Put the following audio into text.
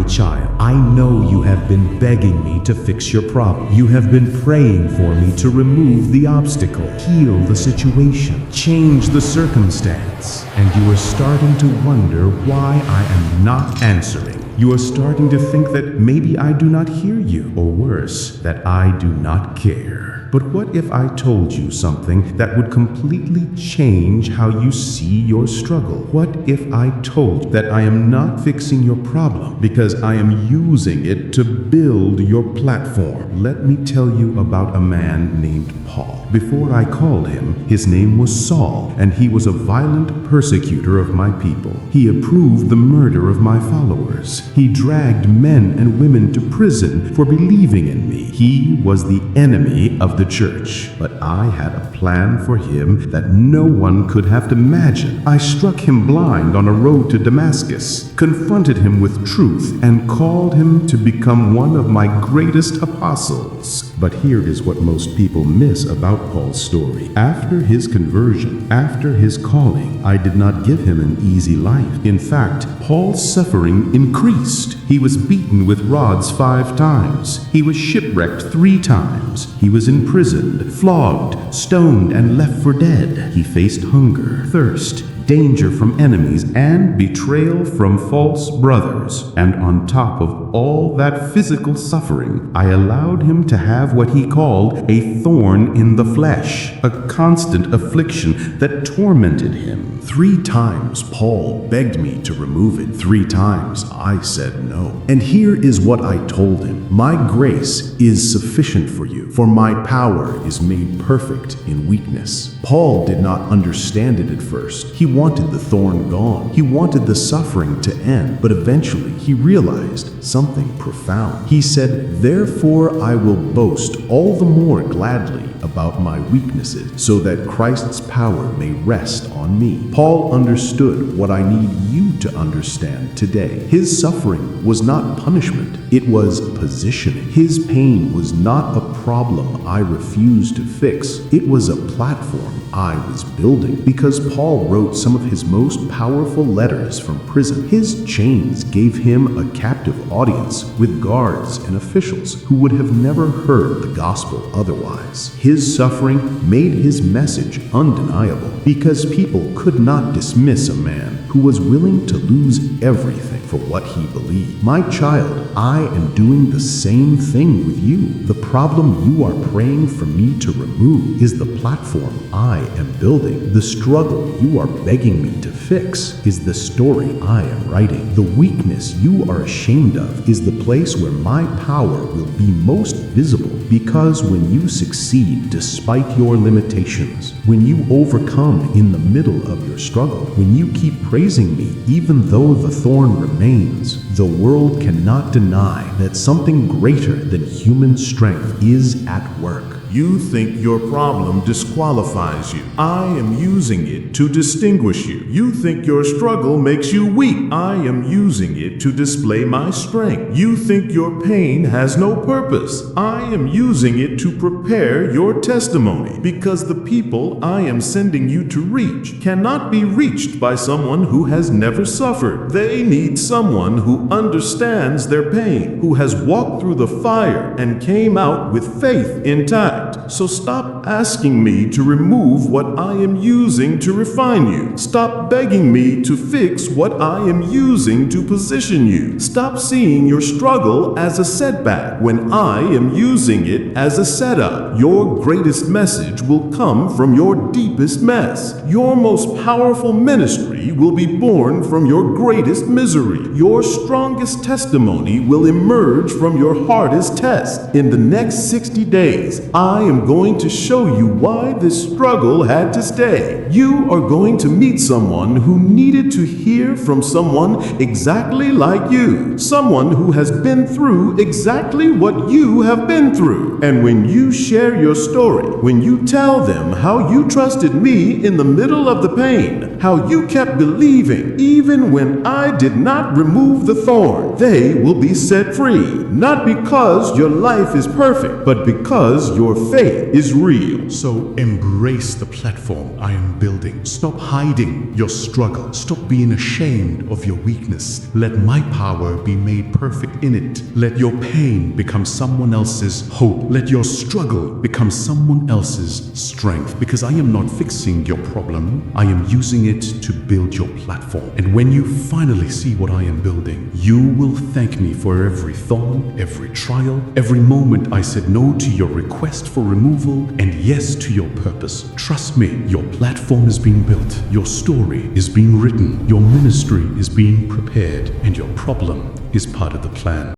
child, I know you have been begging me to fix your problem. You have been praying for me to remove the obstacle, heal the situation, change the circumstance, and you are starting to wonder why I am not answering. You are starting to think that maybe I do not hear you, or worse, that I do not care. But what if I told you something that would completely change how you see your struggle? What if I told you that I am not fixing your problem because I am using it to build your platform? Let me tell you about a man named Paul. Before I called him, his name was Saul, and he was a violent persecutor of my people. He approved the murder of my followers. He dragged men and women to prison for believing in me. He was the enemy of the church, but I had a plan for him that no one could have imagined. I struck him blind on a road to Damascus, confronted him with truth, and called him to become one of my greatest apostles. But here is what most people miss about Paul's story. After his conversion, after his calling, I did not give him an easy life. In fact, Paul's suffering increased. He was beaten with rods 5 times. He was shipwrecked 3 times. He was imprisoned, flogged, stoned, and left for dead. He faced hunger, thirst, danger from enemies, and betrayal from false brothers. And on top of all that physical suffering, I allowed him to have what he called a thorn in the flesh, a constant affliction that tormented him. 3 times Paul begged me to remove it. 3 times I said no. And here is what I told him. My grace is sufficient for you, for my power is made perfect in weakness. Paul did not understand it at first. He wanted the thorn gone. He wanted the suffering to end. But eventually he realized something profound. He said, "Therefore I will boast all the more gladly about my weaknesses, so that Christ's power may rest on me." Paul understood what I need you to understand today. His suffering was not punishment, it was positioning. His pain was not a problem I refused to fix, it was a platform I was building. Because Paul wrote some of his most powerful letters from prison, his chains gave him a captive audience with guards and officials who would have never heard the gospel otherwise. His suffering made his message undeniable, because people could not dismiss a man who was willing to lose everything for what he believed. My child, I am doing the same thing with you. The problem you are praying for me to remove is the platform I am building. The struggle you are begging me to fix is the story I am writing. The weakness you are ashamed of is the place where my power will be most visible. Because when you succeed despite your limitations, when you overcome in the middle of your struggle, when you keep praising me even though the thorn remains, the world cannot deny that something greater than human strength is at work. You think your problem disqualifies you. I am using it to distinguish you. You think your struggle makes you weak. I am using it to display my strength. You think your pain has no purpose. I am using it to prepare your testimony, because the people I am sending you to reach cannot be reached by someone who has never suffered. They need someone who understands their pain, who has walked through the fire and came out with faith intact. So stop asking me to remove what I am using to refine you. Stop begging me to fix what I am using to position you. Stop seeing your struggle as a setback when I am using it as a setup. Your greatest message will come from your deepest mess. Your most powerful ministry will be born from your greatest misery. Your strongest testimony will emerge from your hardest test. In the next 60 days, I am going to show you why this struggle had to stay. You are going to meet someone who needed to hear from someone exactly like you. Someone who has been through exactly what you have been through. And when you share your story, when you tell them how you trusted me in the middle of the pain, how you kept kept believing, even when I did not remove the thorn, they will be set free. Not because your life is perfect, but because your faith is real. So embrace the platform I am building. Stop hiding your struggle. Stop being ashamed of your weakness. Let my power be made perfect in it. Let your pain become someone else's hope. Let your struggle become someone else's strength. Because I am not fixing your problem. I am using it to build your platform. And when you finally see what I am building, you will thank me for every thorn, every trial, every moment I said no to your request for removal and yes to your purpose. Trust me, your platform is being built, your story is being written, your ministry is being prepared, and your problem is part of the plan.